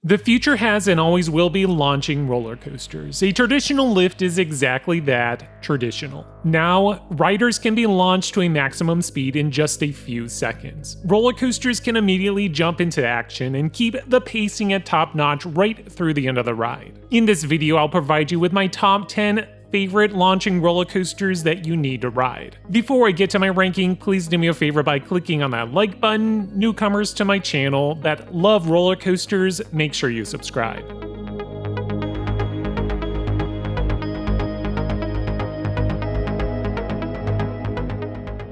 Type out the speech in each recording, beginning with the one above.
The future has and always will be launching roller coasters. A traditional lift is exactly that, traditional. Now, riders can be launched to a maximum speed in just a few seconds. Roller coasters can immediately jump into action and keep the pacing at top notch right through the end of the ride. In this video, I'll provide you with my top 10 favorite launching roller coasters that you need to ride. Before I get to my ranking, please do me a favor by clicking on that like button. Newcomers to my channel that love roller coasters, make sure you subscribe.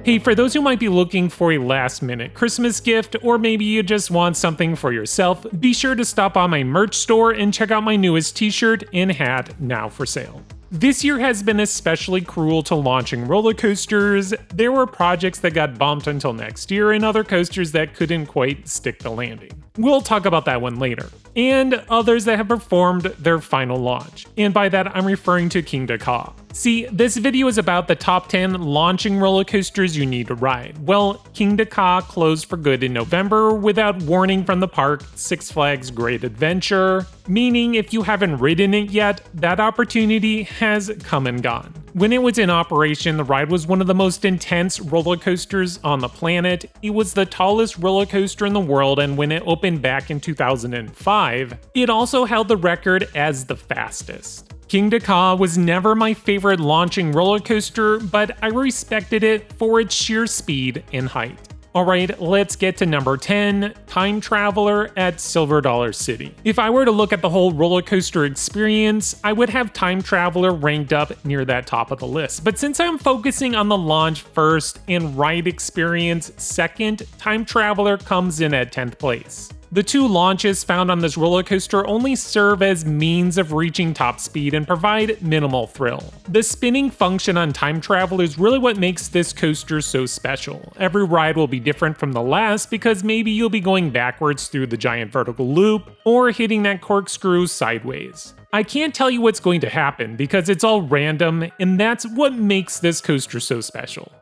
Hey, for those who might be looking for a last-minute Christmas gift, or maybe you just want something for yourself, be sure to stop on my merch store and check out my newest t-shirt and hat now for sale. This year has been especially cruel to launching roller coasters. There were projects that got bumped until next year and other coasters that couldn't quite stick the landing. We'll talk about that one later. And others that have performed their final launch. And by that, I'm referring to Kingda Ka. See, this video is about the top 10 launching roller coasters you need to ride. Well, Kingda Ka closed for good in November without warning from the park, Six Flags Great Adventure, meaning if you haven't ridden it yet, that opportunity has come and gone. When it was in operation, the ride was one of the most intense roller coasters on the planet. It was the tallest roller coaster in the world, and when it opened back in 2005, it also held the record as the fastest. Kingda Ka was never my favorite launching roller coaster, but I respected it for its sheer speed and height. Alright, let's get to number 10, Time Traveler at Silver Dollar City. If I were to look at the whole roller coaster experience, I would have Time Traveler ranked up near that top of the list. But since I'm focusing on the launch first and ride experience second, Time Traveler comes in at 10th place. The two launches found on this roller coaster only serve as means of reaching top speed and provide minimal thrill. The spinning function on Time Traveler is really what makes this coaster so special. Every ride will be different from the last because maybe you'll be going backwards through the giant vertical loop or hitting that corkscrew sideways. I can't tell you what's going to happen because it's all random, and that's what makes this coaster so special.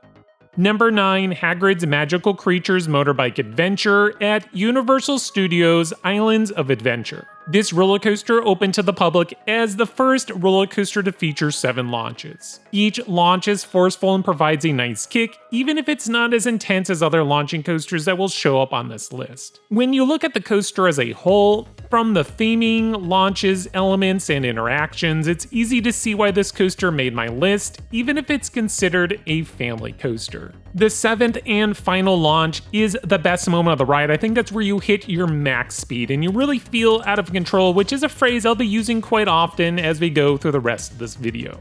Number 9, Hagrid's Magical Creatures Motorbike Adventure at Universal Studios Islands of Adventure. This roller coaster opened to the public as the first roller coaster to feature 7 launches. Each launch is forceful and provides a nice kick, even if it's not as intense as other launching coasters that will show up on this list. When you look at the coaster as a whole, from the theming, launches, elements, and interactions, it's easy to see why this coaster made my list, even if it's considered a family coaster. The 7th and final launch is the best moment of the ride. I think that's where you hit your max speed and you really feel out of control, which is a phrase I'll be using quite often as we go through the rest of this video.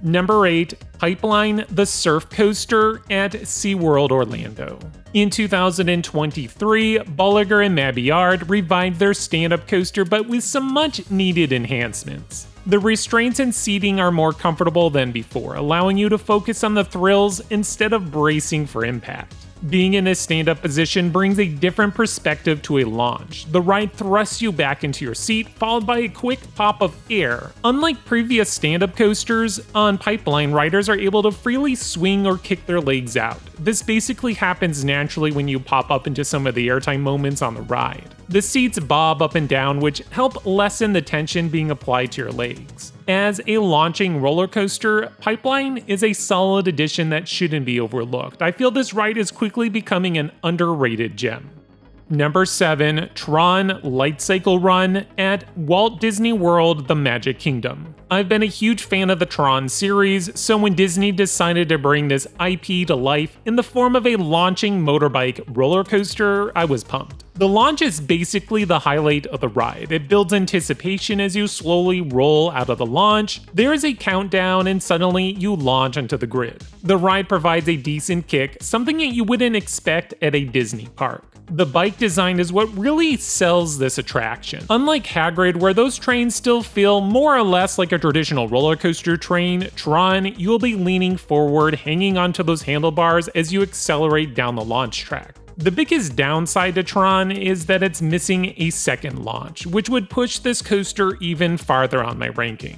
Number 8, Pipeline the Surf Coaster at SeaWorld Orlando. In 2023, Bolliger and Mabillard revived their stand-up coaster, but with some much-needed enhancements. The restraints and seating are more comfortable than before, allowing you to focus on the thrills instead of bracing for impact. Being in a stand-up position brings a different perspective to a launch. The ride thrusts you back into your seat, followed by a quick pop of air. Unlike previous stand-up coasters, on Pipeline, riders are able to freely swing or kick their legs out. This basically happens naturally when you pop up into some of the airtime moments on the ride. The seats bob up and down, which help lessen the tension being applied to your legs. As a launching roller coaster, Pipeline is a solid addition that shouldn't be overlooked. I feel this ride is quickly becoming an underrated gem. Number 7, Tron Lights Run at Walt Disney World The Magic Kingdom. I've been a huge fan of the Tron series, so when Disney decided to bring this IP to life in the form of a launching motorbike roller coaster, I was pumped. The launch is basically the highlight of the ride. It builds anticipation as you slowly roll out of the launch. There is a countdown and suddenly you launch onto the grid. The ride provides a decent kick, something that you wouldn't expect at a Disney park. The bike design is what really sells this attraction. Unlike Hagrid, where those trains still feel more or less like a traditional roller coaster train, Tron, you'll be leaning forward, hanging onto those handlebars as you accelerate down the launch track. The biggest downside to Tron is that it's missing a second launch, which would push this coaster even farther on my ranking.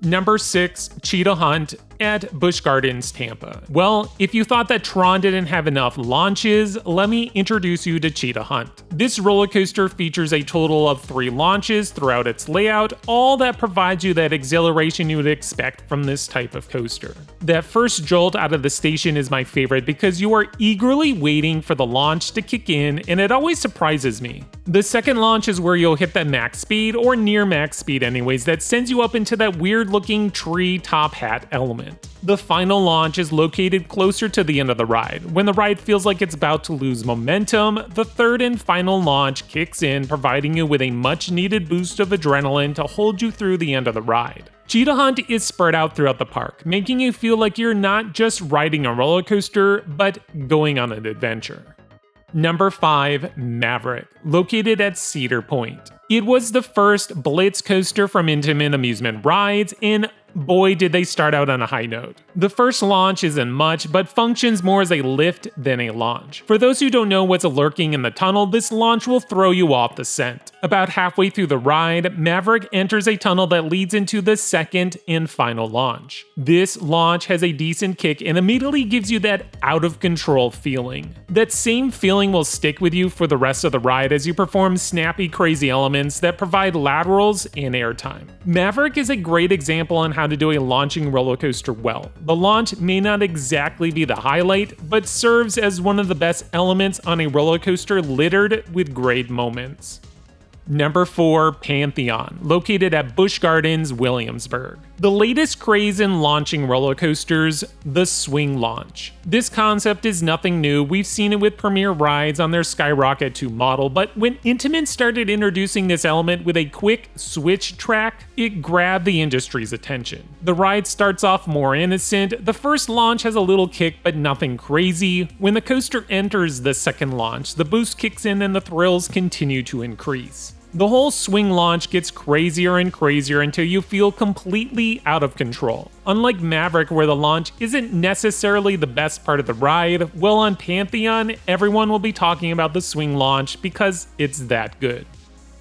Number 6, Cheetah Hunt at Busch Gardens, Tampa. Well, if you thought that Tron didn't have enough launches, let me introduce you to Cheetah Hunt. This roller coaster features a total of 3 launches throughout its layout, all that provides you that exhilaration you would expect from this type of coaster. That first jolt out of the station is my favorite because you are eagerly waiting for the launch to kick in, and it always surprises me. The second launch is where you'll hit that max speed, or near max speed anyways, that sends you up into that weird looking tree top hat element. The final launch is located closer to the end of the ride. When the ride feels like it's about to lose momentum, the third and final launch kicks in, providing you with a much needed boost of adrenaline to hold you through the end of the ride. Cheetah Hunt is spread out throughout the park, making you feel like you're not just riding a roller coaster, but going on an adventure. Number 5, Maverick, located at Cedar Point. It was the first Blitz coaster from Intamin Amusement Rides, and boy did they start out on a high note. The first launch isn't much, but functions more as a lift than a launch. For those who don't know what's lurking in the tunnel, this launch will throw you off the scent. About halfway through the ride, Maverick enters a tunnel that leads into the second and final launch. This launch has a decent kick and immediately gives you that out of control feeling. That same feeling will stick with you for the rest of the ride as you perform snappy, crazy elements that provide laterals and airtime. Maverick is a great example on how to do a launching roller coaster well. The launch may not exactly be the highlight, but serves as one of the best elements on a roller coaster littered with great moments. Number 4, Pantheon, located at Busch Gardens, Williamsburg. The latest craze in launching roller coasters, the swing launch. This concept is nothing new, we've seen it with Premier Rides on their Skyrocket 2 model, but when Intamin started introducing this element with a quick switch track, it grabbed the industry's attention. The ride starts off more innocent, the first launch has a little kick but nothing crazy. When the coaster enters the second launch, the boost kicks in and the thrills continue to increase. The whole swing launch gets crazier and crazier until you feel completely out of control. Unlike Maverick, where the launch isn't necessarily the best part of the ride, well, on Pantheon, everyone will be talking about the swing launch because it's that good.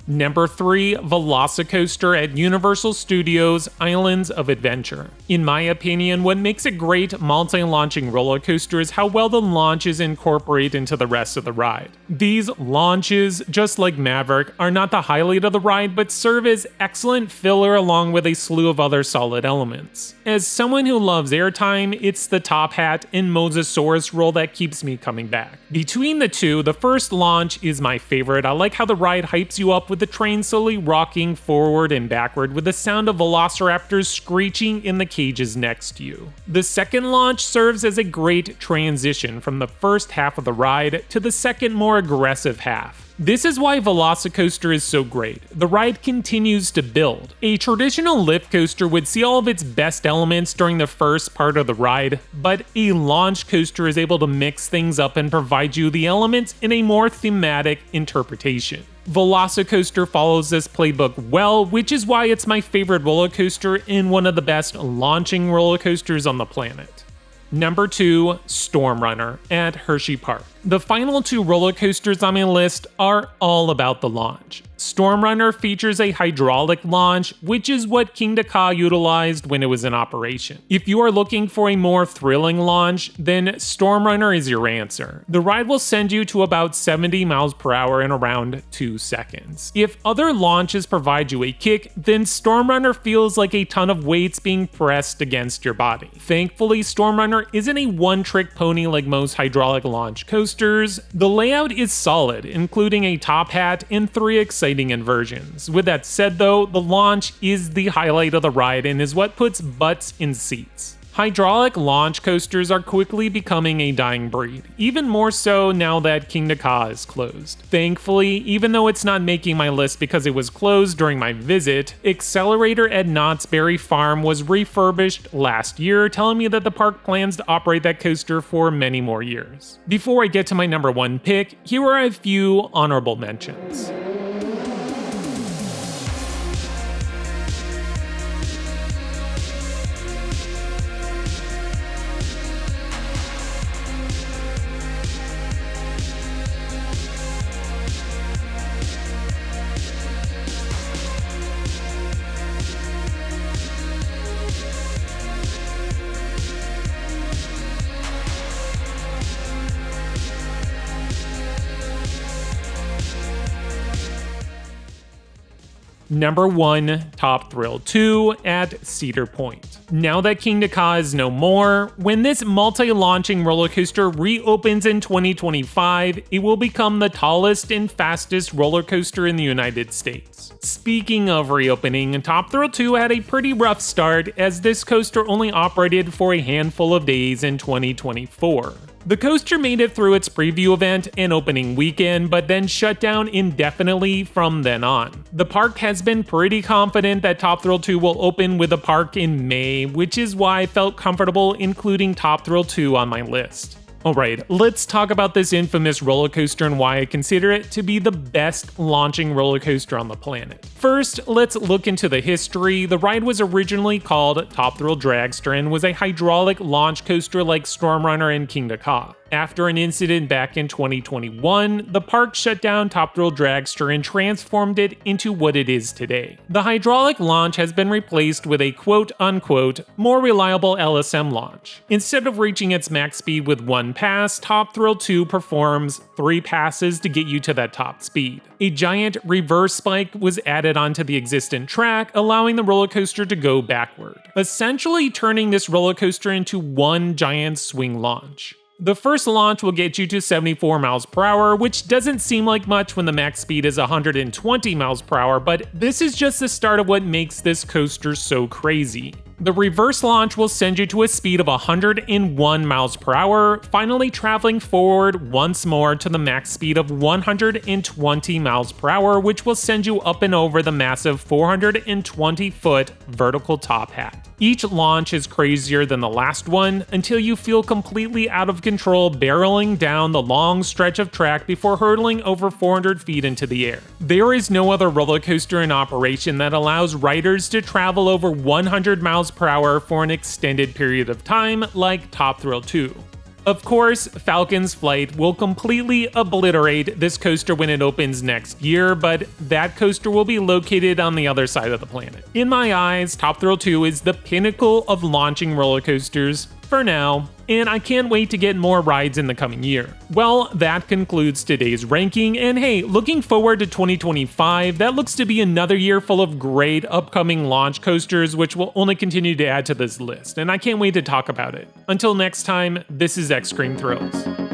Number 3, Velocicoaster at Universal Studios Islands of Adventure. In my opinion, what makes a great multi-launching roller coaster is how well the launches incorporate into the rest of the ride. These launches, just like Maverick, are not the highlight of the ride, but serve as excellent filler along with a slew of other solid elements. As someone who loves airtime, it's the top hat and Mosasaurus roll that keeps me coming back. Between the two, the first launch is my favorite. I like how the ride hypes you up with the train slowly rocking forward and backward with the sound of velociraptors screeching in the cages next to you. The second launch serves as a great transition from the first half of the ride to the second, more aggressive half. This is why Velocicoaster is so great. The ride continues to build. A traditional lift coaster would see all of its best elements during the first part of the ride, but a launch coaster is able to mix things up and provide you the elements in a more thematic interpretation. Velocicoaster follows this playbook well, which is why it's my favorite roller coaster and one of the best launching roller coasters on the planet. Number 2, Stormrunner at Hershey Park. The final 2 roller coasters on my list are all about the launch. Stormrunner features a hydraulic launch, which is what Kingda Ka utilized when it was in operation. If you are looking for a more thrilling launch, then Stormrunner is your answer. The ride will send you to about 70 miles per hour in around 2 seconds. If other launches provide you a kick, then Stormrunner feels like a ton of weights being pressed against your body. Thankfully, Stormrunner isn't a one-trick pony like most hydraulic launch coasters. The layout is solid, including a top hat and 3 exciting inversions. With that said though, the launch is the highlight of the ride and is what puts butts in seats. Hydraulic launch coasters are quickly becoming a dying breed, even more so now that Kingda Ka is closed. Thankfully, even though it's not making my list because it was closed during my visit, Accelerator at Knott's Berry Farm was refurbished last year, telling me that the park plans to operate that coaster for many more years. Before I get to my number 1 pick, here are a few honorable mentions. Number 1, Top Thrill 2 at Cedar Point. Now that Kingda Ka is no more, when this multi-launching roller coaster reopens in 2025, it will become the tallest and fastest roller coaster in the United States. Speaking of reopening, Top Thrill 2 had a pretty rough start as this coaster only operated for a handful of days in 2024. The coaster made it through its preview event and opening weekend, but then shut down indefinitely from then on. The park has been pretty confident that Top Thrill 2 will open with the park in May, which is why I felt comfortable including Top Thrill 2 on my list. Alright, let's talk about this infamous roller coaster and why I consider it to be the best launching roller coaster on the planet. First, let's look into the history. The ride was originally called Top Thrill Dragster and was a hydraulic launch coaster like Stormrunner and Kingda Ka. After an incident back in 2021, the park shut down Top Thrill Dragster and transformed it into what it is today. The hydraulic launch has been replaced with a quote-unquote more reliable LSM launch. Instead of reaching its max speed with one pass, Top Thrill 2 performs 3 passes to get you to that top speed. A giant reverse spike was added onto the existing track, allowing the roller coaster to go backward, essentially turning this roller coaster into one giant swing launch. The first launch will get you to 74 miles per hour, which doesn't seem like much when the max speed is 120 miles per hour, but this is just the start of what makes this coaster so crazy. The reverse launch will send you to a speed of 101 miles per hour, finally traveling forward once more to the max speed of 120 miles per hour, which will send you up and over the massive 420-foot vertical top hat. Each launch is crazier than the last one until you feel completely out of control barreling down the long stretch of track before hurtling over 400 feet into the air. There is no other roller coaster in operation that allows riders to travel over 100 miles per hour for an extended period of time like Top Thrill 2. Of course, Falcon's Flight will completely obliterate this coaster when it opens next year, but that coaster will be located on the other side of the planet. In my eyes, Top Thrill 2 is the pinnacle of launching roller coasters for now, and I can't wait to get more rides in the coming year. Well, that concludes today's ranking, and hey, looking forward to 2025, that looks to be another year full of great upcoming launch coasters, which will only continue to add to this list, and I can't wait to talk about it. Until next time, this is X Scream Thrills.